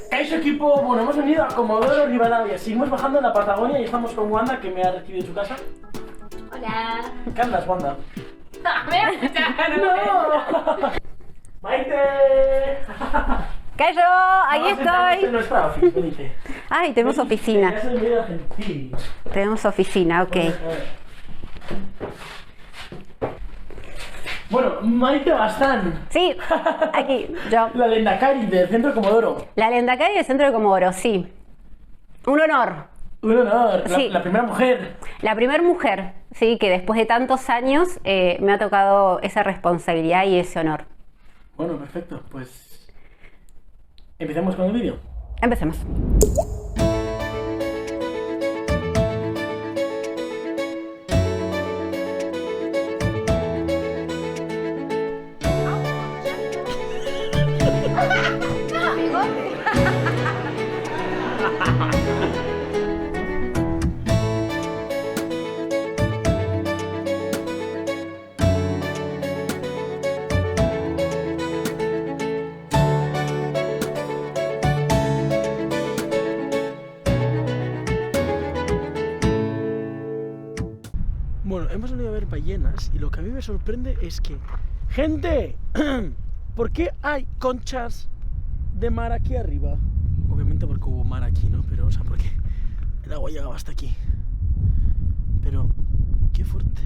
Caixo equipo, bueno, hemos venido a Comodoro Rivadavia. Seguimos bajando en la Patagonia y estamos con Wanda, que me ha recibido en su casa. Hola. ¿Qué andas, Wanda? ¡No! ¡Maite! Cayo, ahí estoy. En nuestra oficina, venite. Ay, tenemos oficina. Ya soy medio argentino. Tenemos oficina, ok. Bueno, Maite Bastán. Sí, aquí, yo. La Lendakari del Centro de Comodoro. La Lendakari del Centro de Comodoro, sí. Un honor. Un honor. Sí. La primera mujer. La primera mujer, sí, que después de tantos años me ha tocado esa responsabilidad y ese honor. Bueno, perfecto. Pues empecemos con el vídeo. Empecemos. Bueno, hemos venido a ver ballenas y lo que a mí me sorprende es que... ¡Gente! ¿Por qué hay conchas de mar aquí arriba? Obviamente porque hubo mar aquí, ¿no? Pero, o sea, porque el agua llegaba hasta aquí. Pero, qué fuerte.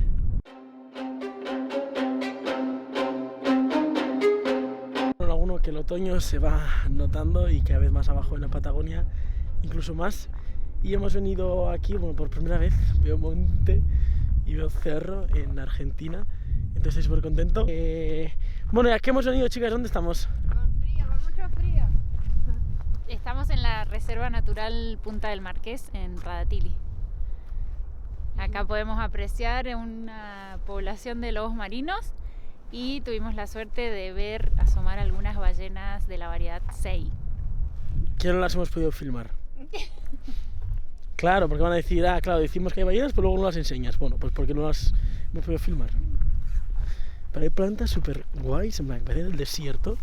Bueno, alguno que el otoño se va notando y cada vez más abajo en la Patagonia, incluso más. Y hemos venido aquí, bueno, por primera vez, veo monte y veo cerro en Argentina, entonces estoy súper contento. Bueno, ya que hemos venido, chicas, ¿dónde estamos? Con frío, con mucho frío. Estamos en la Reserva Natural Punta del Marqués, en Radatili. Acá podemos apreciar una población de lobos marinos y tuvimos la suerte de ver asomar algunas ballenas de la variedad Sei. ¿Qué no las hemos podido filmar? Claro, porque van a decir, ah, claro, decimos que hay ballenas, pero luego no las enseñas. Bueno, pues porque no las hemos podido filmar. Pero hay plantas súper guays, en plan, que parecen del desierto,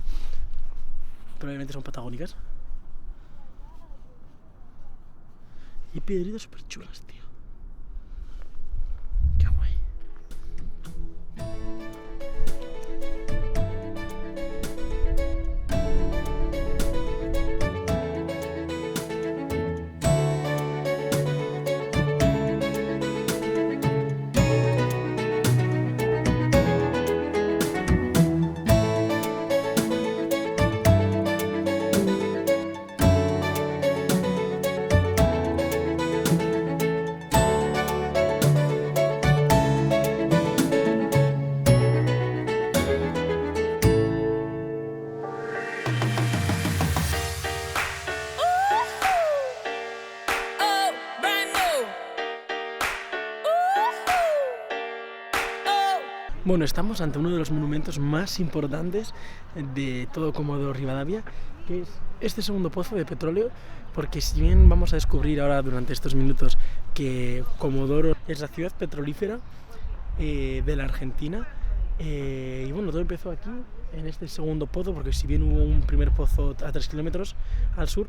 pero obviamente son patagónicas. Y hay piedritas súper chulas, tío. Qué guay. Bueno, estamos ante uno de los monumentos más importantes de todo Comodoro Rivadavia, que es este segundo pozo de petróleo, porque si bien vamos a descubrir ahora durante estos minutos que Comodoro es la ciudad petrolífera de la Argentina, y bueno, todo empezó aquí, en este segundo pozo, porque si bien hubo un primer pozo a 3 kilómetros al sur,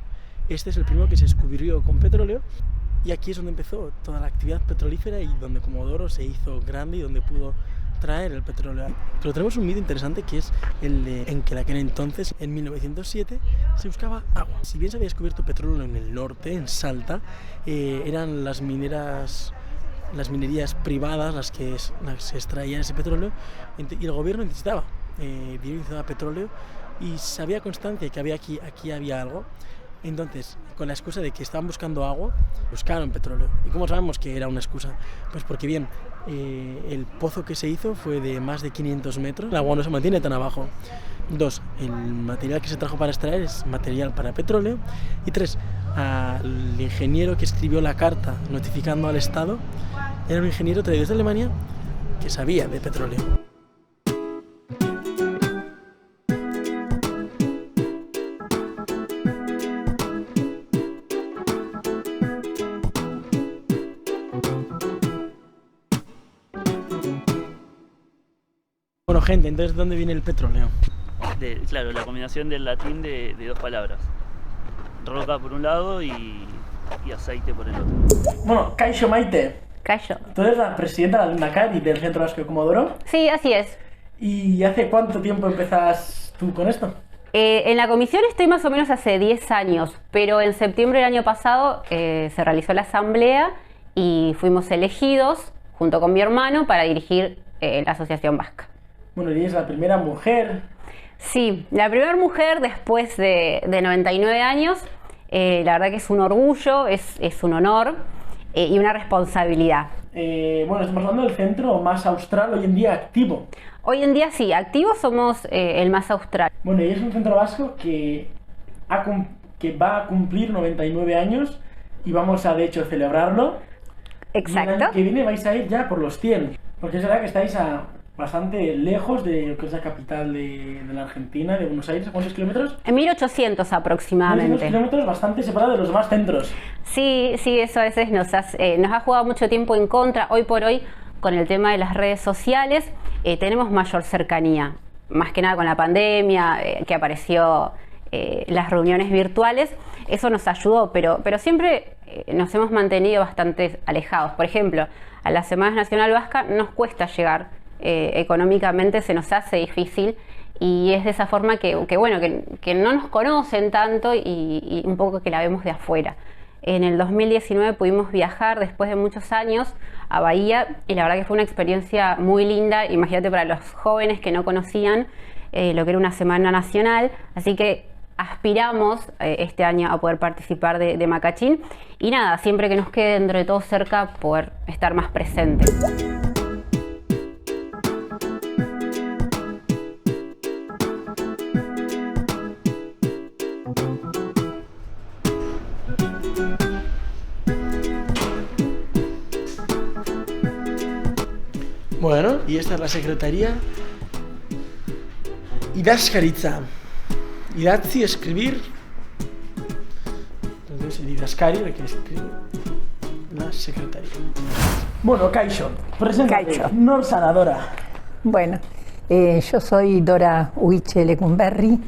este es el primero que se descubrió con petróleo. Y aquí es donde empezó toda la actividad petrolífera y donde Comodoro se hizo grande y donde pudo traer el petróleo. Pero tenemos un mito interesante que es el de en que en aquel entonces, en 1907, se buscaba agua. Si bien se había descubierto petróleo en el norte, en Salta, eran las minerías privadas las que se extraían ese petróleo y el gobierno necesitaba petróleo y se había constancia de que aquí había algo. Entonces, con la excusa de que estaban buscando agua, buscaron petróleo. ¿Y cómo sabemos que era una excusa? Pues porque bien, el pozo que se hizo fue de más de 500 metros, el agua no se mantiene tan abajo. 2, el material que se trajo para extraer es material para petróleo. Y 3, al ingeniero que escribió la carta notificando al Estado, era un ingeniero traído desde Alemania que sabía de petróleo. Bueno, gente, entonces, ¿dónde viene el petróleo? Claro, la combinación del latín de dos palabras. roca por un lado y aceite por el otro. Bueno, Kaixo Maite, Callo. tú eres la presidenta del Nacari del Centro Vasco de Comodoro. Sí, así es. ¿Y hace cuánto tiempo empezás tú con esto? En la comisión estoy más o menos hace 10 años, pero en septiembre del año pasado se realizó la asamblea y fuimos elegidos junto con mi hermano para dirigir la Asociación Vasca. Bueno, y es la primera mujer. Sí, la primera mujer después de 99 años, la verdad que es un orgullo, es un honor y una responsabilidad. Bueno, estamos hablando del centro más austral hoy en día activo. Hoy en día sí, activos somos el más austral. Bueno, y es un centro vasco que va a cumplir 99 años y vamos a de hecho celebrarlo. Exacto. Y el año que viene vais a ir ya por los 100, porque es verdad que estáis bastante lejos de lo que es la capital de la Argentina, de Buenos Aires. ¿Cuántos kilómetros? En 1800 aproximadamente. 1.200 kilómetros, bastante separado de los demás centros. Sí, eso a veces nos ha jugado mucho tiempo en contra. Hoy por hoy, con el tema de las redes sociales, tenemos mayor cercanía. Más que nada con la pandemia, que apareció las reuniones virtuales, eso nos ayudó, pero siempre nos hemos mantenido bastante alejados. Por ejemplo, a la Semana Nacional Vasca nos cuesta llegar, económicamente se nos hace difícil y es de esa forma que no nos conocen tanto y un poco que la vemos de afuera. En el 2019 pudimos viajar después de muchos años a Bahía y la verdad que fue una experiencia muy linda. Imagínate para los jóvenes que no conocían lo que era una Semana Nacional, así que aspiramos este año a poder participar de Macachín y nada, siempre que nos quede dentro de todo cerca poder estar más presentes. Bueno, y esta es la secretaría. Idazkaritza. Idatzi, escribir. Entonces el Idazkari, lo que escribe la secretaría. Bueno, Kaixo, preséntate. Kaixo. Nor Sanadora. Bueno, yo soy Dora Huiche Lecumberri.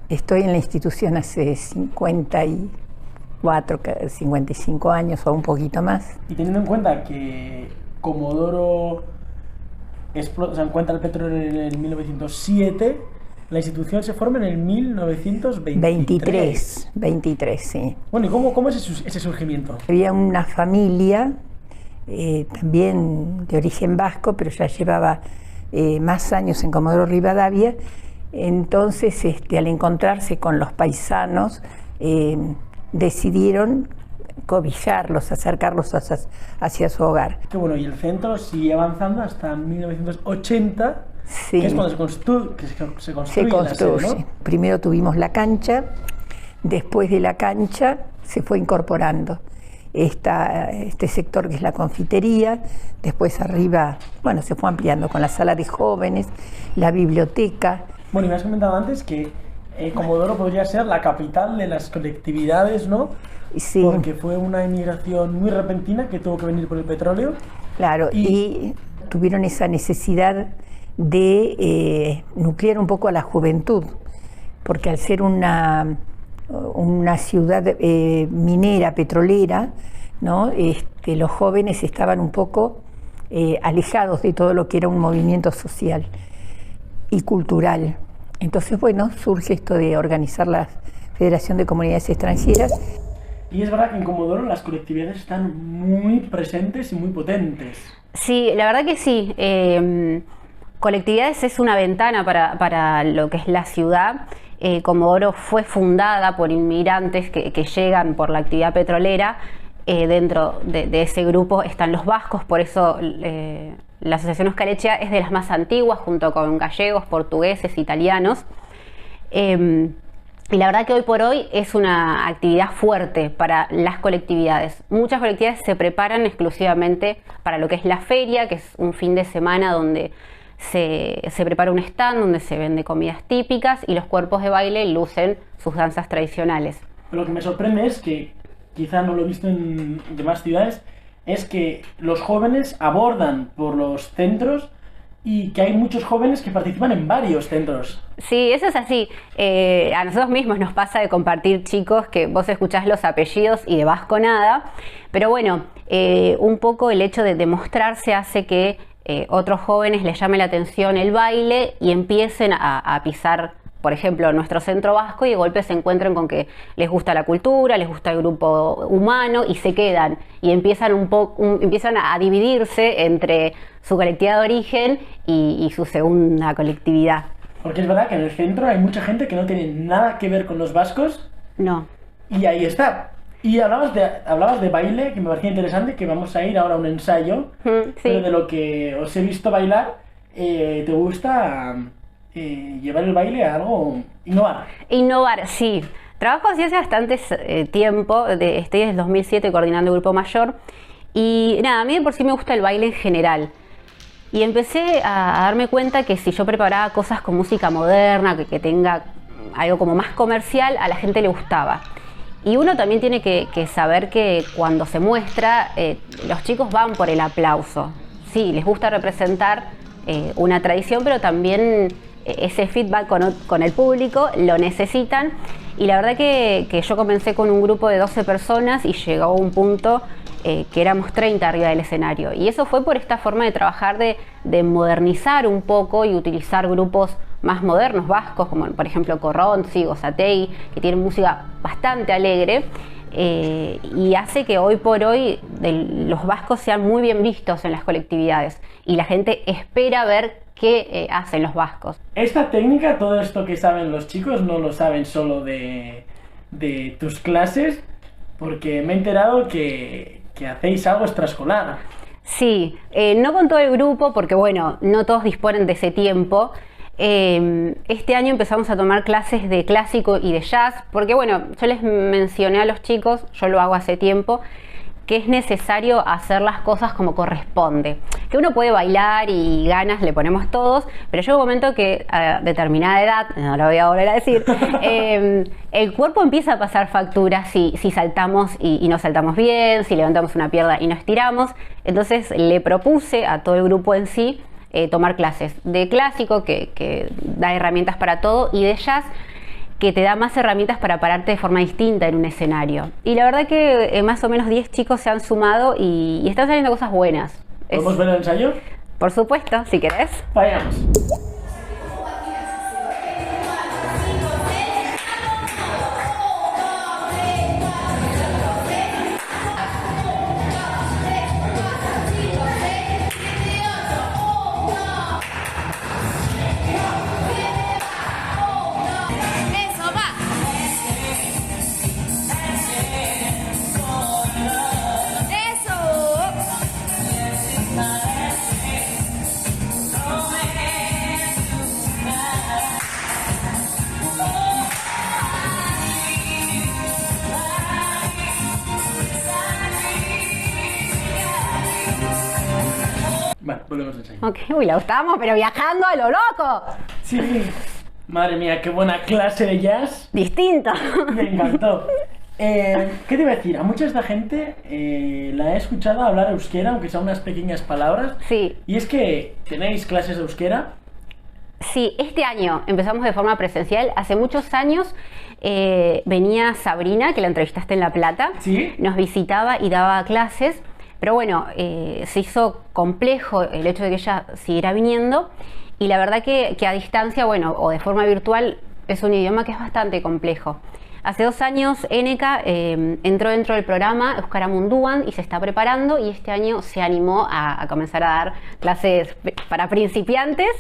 Estoy en la institución hace 54, 55 años o un poquito más. Y teniendo en cuenta que Comodoro encuentra el petróleo en el 1907, la institución se forma en el 1923. 23, sí. Bueno, ¿y cómo es ese surgimiento? Había una familia, también de origen vasco, pero ya llevaba más años en Comodoro Rivadavia. Entonces, al encontrarse con los paisanos, decidieron cobijarlos, acercarlos hacia su hogar. Que bueno, y el centro sigue avanzando hasta 1980, Sí. que es cuando se construye la sede, ¿no? Primero tuvimos la cancha, después de la cancha se fue incorporando este sector que es la confitería, después arriba, bueno, se fue ampliando con la sala de jóvenes, la biblioteca. Bueno, y me has comentado antes que Comodoro podría ser la capital de las colectividades, ¿no? Sí. Porque fue una inmigración muy repentina que tuvo que venir por el petróleo. Claro, y tuvieron esa necesidad de nuclear un poco a la juventud, porque al ser una ciudad minera, petrolera, ¿no? Los jóvenes estaban un poco alejados de todo lo que era un movimiento social y cultural. Entonces, bueno, surge esto de organizar la Federación de Comunidades Extranjeras. Y es verdad que en Comodoro las colectividades están muy presentes y muy potentes. Sí, la verdad que sí. Colectividades es una ventana para lo que es la ciudad. Comodoro fue fundada por inmigrantes que llegan por la actividad petrolera. Dentro de ese grupo están los vascos, por eso la Asociación Oscarecha es de las más antiguas, junto con gallegos, portugueses, italianos. Y la verdad que hoy por hoy es una actividad fuerte para las colectividades. Muchas colectividades se preparan exclusivamente para lo que es la feria, que es un fin de semana donde se prepara un stand, donde se vende comidas típicas y los cuerpos de baile lucen sus danzas tradicionales. Pero lo que me sorprende es que, quizá no lo he visto en demás ciudades, es que los jóvenes abordan por los centros y que hay muchos jóvenes que participan en varios centros. Sí, eso es así. A nosotros mismos nos pasa de compartir chicos que vos escuchás los apellidos y de vasco nada, pero bueno, un poco el hecho de demostrarse hace que otros jóvenes les llame la atención el baile y empiecen a pisar, por ejemplo, nuestro centro vasco y de golpe se encuentran con que les gusta la cultura, les gusta el grupo humano y se quedan y empiezan empiezan a dividirse entre su colectividad de origen y su segunda colectividad. Porque es verdad que en el centro hay mucha gente que no tiene nada que ver con los vascos. No. Y ahí está. Y hablabas de baile, que me parecía interesante, que vamos a ir ahora a un ensayo. Sí. Pero de lo que os he visto bailar, ¿te gusta llevar el baile a algo, innovar? Innovar, sí. Trabajo así hace bastante tiempo, estoy desde el 2007 coordinando el Grupo Mayor y nada, a mí de por sí me gusta el baile en general. Y empecé a darme cuenta que si yo preparaba cosas con música moderna, que tenga algo como más comercial, a la gente le gustaba. Y uno también tiene que saber que cuando se muestra, los chicos van por el aplauso. Sí, les gusta representar una tradición, pero también ese feedback con el público lo necesitan. Y la verdad que yo comencé con un grupo de 12 personas y llegó a un punto que éramos 30 arriba del escenario. Y eso fue por esta forma de trabajar, de modernizar un poco y utilizar grupos más modernos vascos, como por ejemplo Corronzi, Gozatei, que tienen música bastante alegre, y hace que hoy por hoy los vascos sean muy bien vistos en las colectividades y la gente espera ver qué hacen los vascos. Esta técnica, todo esto que saben los chicos, no lo saben solo de tus clases, porque me he enterado que hacéis algo extraescolar. Sí, no con todo el grupo, porque bueno, no todos disponen de ese tiempo. Este año empezamos a tomar clases de clásico y de jazz, porque bueno, yo les mencioné a los chicos, yo lo hago hace tiempo, que es necesario hacer las cosas como corresponde. Que uno puede bailar y ganas le ponemos todos, pero llega un momento que a determinada edad, no lo voy a volver a decir, el cuerpo empieza a pasar factura si saltamos y no saltamos bien, si levantamos una pierna y no estiramos. Entonces le propuse a todo el grupo en sí tomar clases de clásico, que da herramientas para todo, y de jazz, que te da más herramientas para pararte de forma distinta en un escenario. Y la verdad que más o menos 10 chicos se han sumado y están saliendo cosas buenas. ¿Podemos ver el ensayo? Por supuesto, si querés. Vayamos. Vale, volvemos al ensayo. Ok, uy, la estamos, pero viajando a lo loco. Sí. Madre mía, qué buena clase de jazz. Distinto. Me encantó. ¿Qué te iba a decir? A mucha de esta gente la he escuchado hablar euskera, aunque sean unas pequeñas palabras. Sí. Y es que tenéis clases de euskera. Sí, este año empezamos de forma presencial. Hace muchos años venía Sabrina, que la entrevistaste en La Plata. Sí. Nos visitaba y daba clases. Pero bueno, se hizo complejo el hecho de que ella siguiera viniendo. Y la verdad que a distancia, bueno, o de forma virtual, es un idioma que es bastante complejo. Hace 2 años Eneka entró dentro del programa Euskara Munduan y se está preparando, y este año se animó a comenzar a dar clases para principiantes,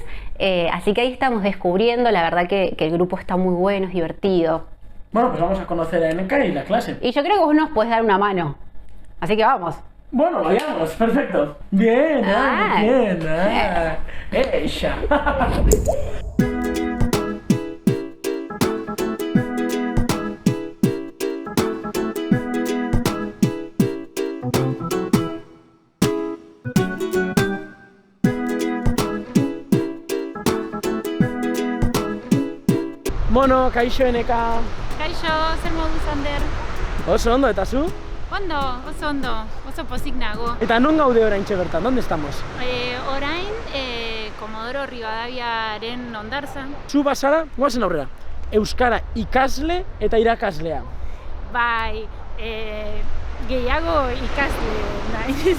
así que ahí estamos descubriendo. La verdad que el grupo está muy bueno, es divertido. Bueno, pues vamos a conocer a Eneka y la clase. Y yo creo que vos nos podés dar una mano, así que vamos. Bueno, vayamos, perfecto. Bien, bien. Ella. Bueno, kaixo Eneka. Kaixo, zer moduz, Ander? Oso ondo, eta zu? oso pozik nago. Eta non gaude oraintxe bertan, ¿dónde estamos? Orain, Komodoro Rivadaviaren hondartzan. Zu bazara, goazen aurrera, euskara ikasle eta irakaslea. Bai, gehiago ikasle naiz.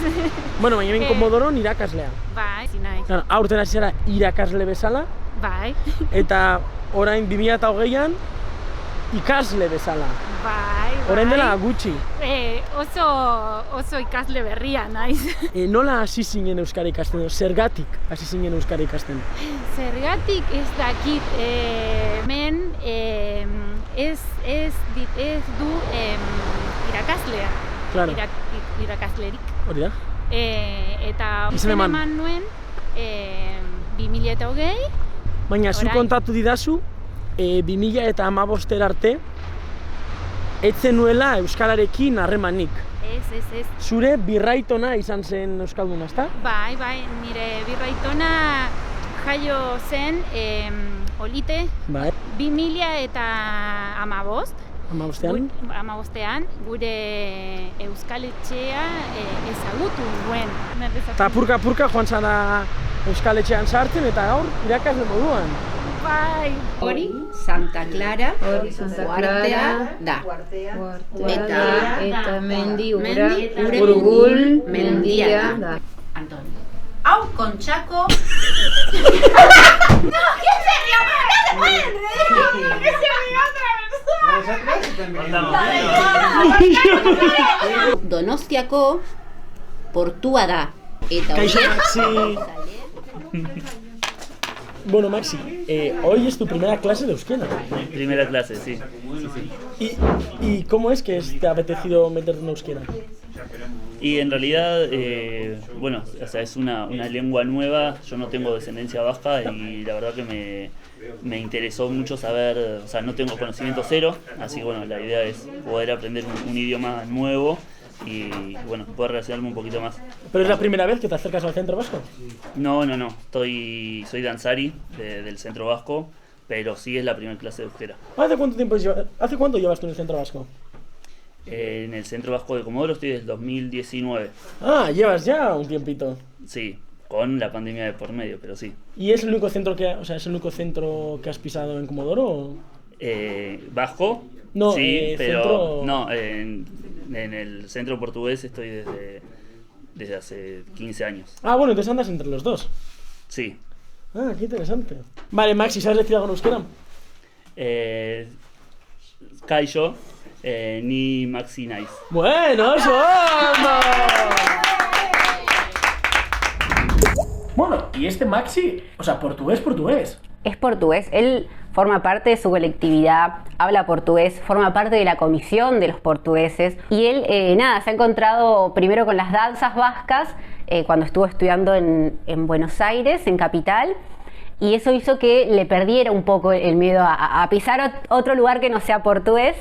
Bueno, baina hemen Komodoron irakaslea. Bai, naiz. Claro, aurten hasi zara irakasle bezala, Bai. eta orain 2020an ikasle bezala. Bai. Orain dela gutxi. Oso ikasle berria naiz. Nola hasi zinen euskara ikasten, zergatik hasi zinen euskara ikasten? Zergatik ez dakit, hemen ez du irakaslea. Claro. Irakaslerik. Hori da? Eta Izen eman. eman nuen 2020. Baina zu Orain. kontatu didazu, 2015 arte, etzen nuela euskararekin harremanik. Ez. Zure birraitona izan zen euskalduna, ezta? Bai, nire birraitona jaio zen Olite Bai. 2015. Amabostean. Gure Euskal Etxea ezagutu nuen. Eta purka joan zara Euskal Etxean sartzen eta gaur irakasle moduan. Bai. Hori Santa Clara uartea da. Eta mendi ura, Urugul mendia da. Antonio. Hau Kontxako. Donostiako portua da. Eta Kaixo, horiek Maxi. Bueno, Maxi, hoy es tu primera clase de euskera. Primera clase, sí. ¿Y cómo es que te ha apetecido meterte en euskera? Y en realidad, bueno, o sea, es una lengua nueva, yo no tengo descendencia vasca y la verdad que me interesó mucho saber, o sea, no tengo conocimiento cero, así que bueno, la idea es poder aprender un idioma nuevo y bueno, poder relacionarme un poquito más. ¿Pero es la primera vez que te acercas al centro vasco? No, soy danzari del centro vasco, pero sí es la primera clase de euskera. ¿Hace cuánto llevas tú en el centro vasco? En el centro vasco de Comodoro estoy desde el 2019, Ah, llevas ya un tiempito. sí, con la pandemia de por medio, pero sí. ¿Y es el único centro que has pisado en Comodoro? ¿O? Vasco, No, sí, pero centro- no, en el centro portugués estoy desde hace 15 años, Ah, bueno, entonces andas entre los dos. sí. Ah, qué interesante. Vale, Maxi, ¿sabes decir algo en euskera? Kaixo, ni Maxi Nice. Bueno, eso vamos. Bueno, y este Maxi, o sea, portugués. Es portugués, él forma parte de su colectividad, habla portugués, forma parte de la comisión de los portugueses y él, se ha encontrado primero con las danzas vascas cuando estuvo estudiando en Buenos Aires, en Capital, y eso hizo que le perdiera un poco el miedo a pisar otro lugar que no sea portugués.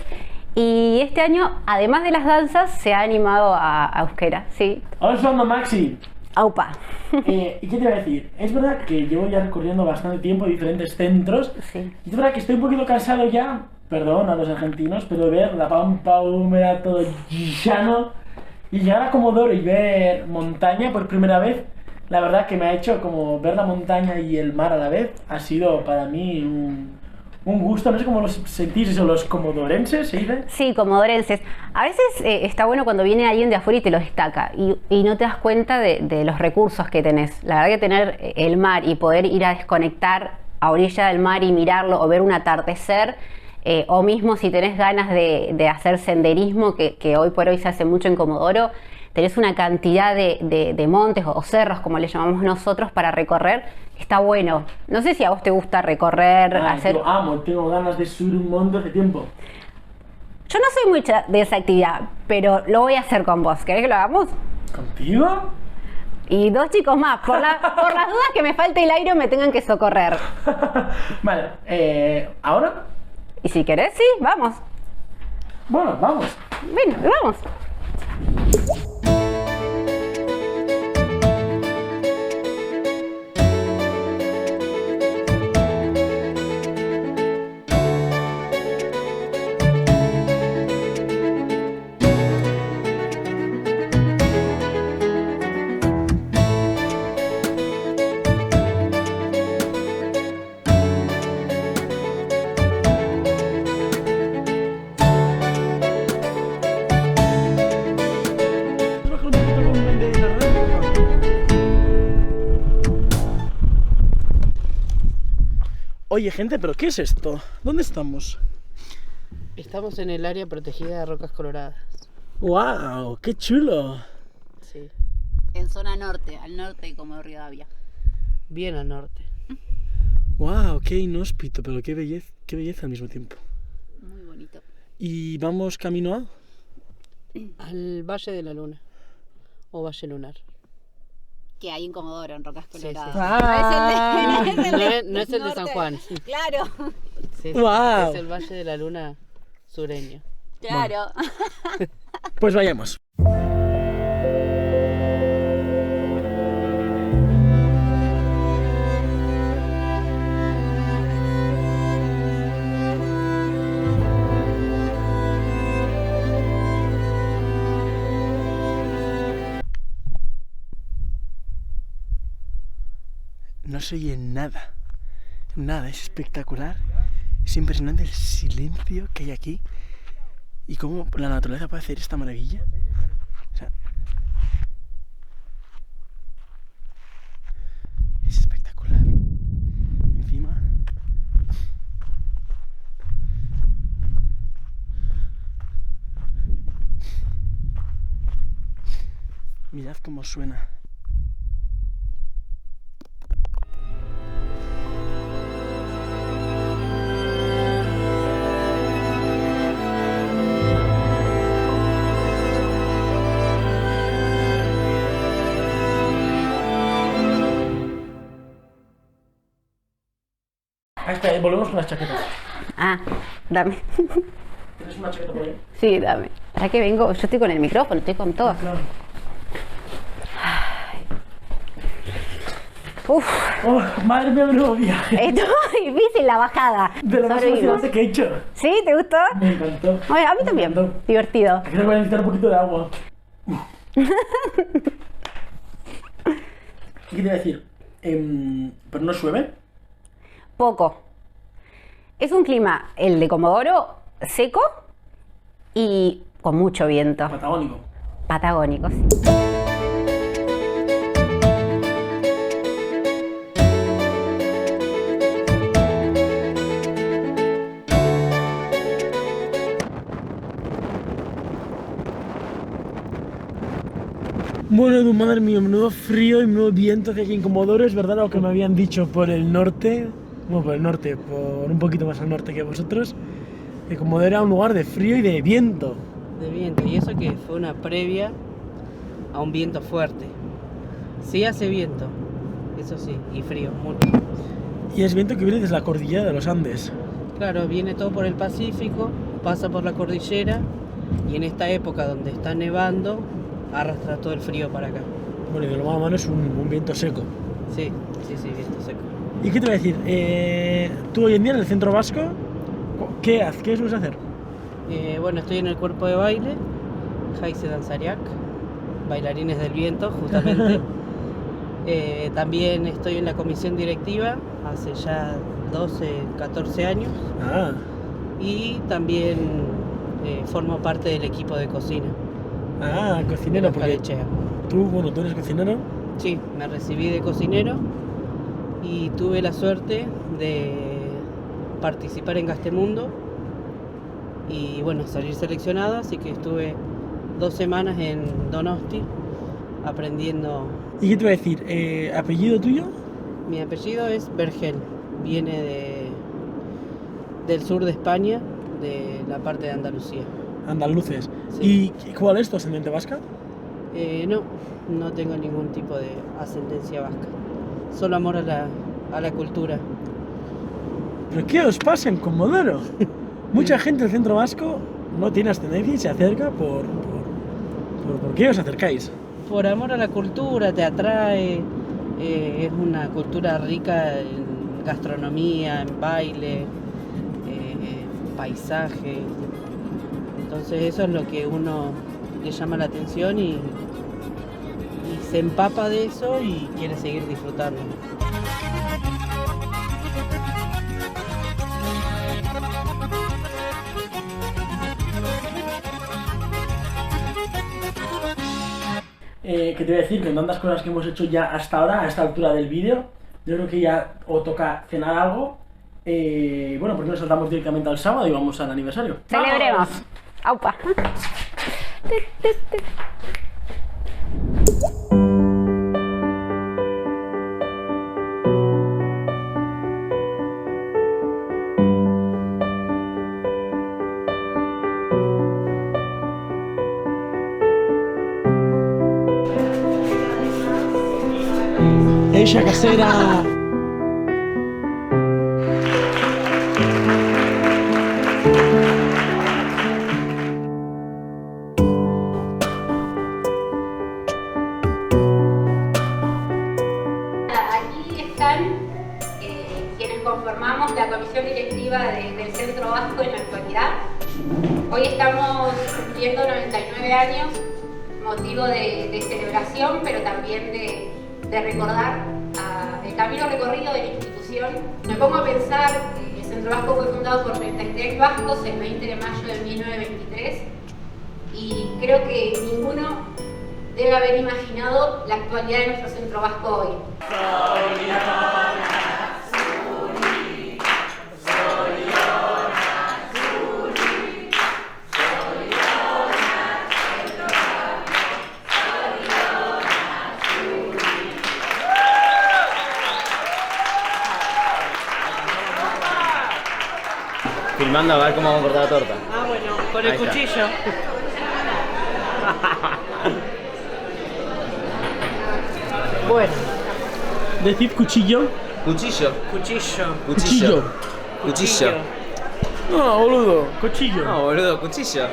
Y este año, además de las danzas, se ha animado a euskera, sí. Ahora hablando Maxi. Aupa. ¿Y qué te iba a decir? Es verdad que llevo ya recorriendo bastante tiempo diferentes centros. Sí. Y es verdad que estoy un poquito cansado ya, perdón a los argentinos, pero de ver la pampa húmeda, todo llano, y llegar a Comodoro y ver montaña por primera vez, la verdad que me ha hecho como ver la montaña y el mar a la vez. Ha sido para mí un gusto, no sé cómo los sentís eso, los comodorenses, ¿se dice? Sí, comodorenses. A veces está bueno cuando viene alguien de afuera y te lo destaca y no te das cuenta de los recursos que tenés. La verdad que tener el mar y poder ir a desconectar a orilla del mar y mirarlo o ver un atardecer, o mismo si tenés ganas de hacer senderismo, que hoy por hoy se hace mucho en Comodoro, tenés una cantidad de montes o cerros, como le llamamos nosotros, para recorrer. Está bueno. No sé si a vos te gusta recorrer, hacer... Yo amo, tengo ganas de subir un monte hace tiempo. Yo no soy mucha de esa actividad, pero lo voy a hacer con vos. ¿Querés que lo hagamos? ¿Contigo? Y 2 chicos más, por las dudas que me falte el aire o me tengan que socorrer. Vale, ¿ahora? Y si querés, sí, vamos. Bueno, vamos. Ven, vamos. Oye, gente, ¿pero qué es esto? ¿Dónde estamos? Estamos en el área protegida de Rocas Coloradas. ¡Wow! ¡Qué chulo! Sí, En zona norte, al norte de Comodoro Rivadavia. bien al norte. ¡Wow! ¡Qué inhóspito! Pero qué belleza al mismo tiempo. Muy bonito. ¿Y vamos camino a? Al Valle de la Luna. O Valle Lunar. Que hay en Comodoro, en Rocas Sí, sí. Coloradas. Ah. No es el de San norte. Juan. Claro, Sí, Guau. Es el Valle de la Luna sureño. claro. Pues vayamos. No se oye nada, nada, es espectacular, es impresionante el silencio que hay aquí y cómo la naturaleza puede hacer esta maravilla. O sea, es espectacular. Encima, mirad cómo suena. Ahí está, volvemos con las chaquetas. Ah, dame. ¿Tienes una chaqueta por ahí? Sí, dame. ¿Para qué vengo? Yo estoy con el micrófono, estoy con todo. Claro. Uf, Oh, madre mía, menudo viaje. estuvo difícil la bajada. De lo más Sobrevivimos. emocionante que he hecho. ¿Sí? ¿Te gustó? Me encantó. Bueno, a mí también. Me encantó. Divertido. Creo que voy a necesitar un poquito de agua. ¿Qué te iba a decir? ¿Pero no llueve? Poco. Es un clima, el de Comodoro, seco y con mucho viento. Patagónico. Patagónico, sí. Bueno, Edu, madre mía, menudo frío y menudo viento que hay aquí en Comodoro. Es verdad lo que me habían dicho por el norte, bueno, por el norte, por un poquito más al norte que vosotros, que Comodoro era un lugar de frío y de viento. De viento. Y eso que fue una previa a un viento fuerte. Sí hace viento, eso sí, y frío, mucho. Y es viento que viene desde la cordillera de los Andes. Claro, viene todo por el Pacífico, pasa por la cordillera y en esta época donde está nevando, arrastra todo el frío para acá. Bueno, y de lo más a mano es un viento seco. Sí, viento seco. ¿Y qué te voy a decir? Tú hoy en día en el centro vasco, ¿qué sueles hacer? Bueno, estoy en el cuerpo de baile, Jaise Danzariak, bailarines del viento, justamente. También estoy en la comisión directiva hace ya 12, 14 años Ah, y también formo parte del equipo de cocina. cocinero, de porque Calechea. tú eres cocinero. Sí, me recibí de cocinero y tuve la suerte de participar en Gastemundo y bueno, salir seleccionado, así que estuve 2 semanas en Donosti aprendiendo. ¿Y qué te voy a decir? ¿Apellido tuyo? Mi apellido es Vergel, viene del sur de España, de la parte de Andalucía. Andaluces. Sí. ¿Y cuál es tu ascendiente vasca? No tengo ningún tipo de ascendencia vasca, solo amor a la cultura. ¿Pero qué os pasa en Comodoro? Mucha gente del centro vasco no tiene ascendencia y se acerca ¿por qué os acercáis? Por amor a la cultura, te atrae, es una cultura rica en gastronomía, en baile, paisaje. Entonces eso es lo que uno le llama la atención y se empapa de eso y quiere seguir disfrutando. ¿Qué te voy a decir? Con tantas cosas que hemos hecho ya hasta ahora, a esta altura del vídeo, yo creo que ya os toca cenar algo Bueno, pues nos saltamos directamente al sábado y vamos al aniversario. Celebremos. Aupa. Ella casera. Aquí están quienes conformamos la comisión directiva del Centro Vasco en la actualidad. Hoy estamos cumpliendo 99 años, motivo de celebración, pero también de recordar el camino recorrido de la institución. Me pongo a pensar, el Centro Vasco fue fundado por 33 vascos el 20 de mayo de 1923 y creo que ninguno debe haber imaginado la actualidad de nuestro Centro Vasco hoy. Filmando a ver cómo vamos a cortar la torta. Ah, bueno, con el Ahí está. cuchillo. Bueno, Decid cuchillo. Cuchillo. cuchillo. Cuchillo. Cuchillo. No, boludo. Cuchillo. No, boludo, cuchillo.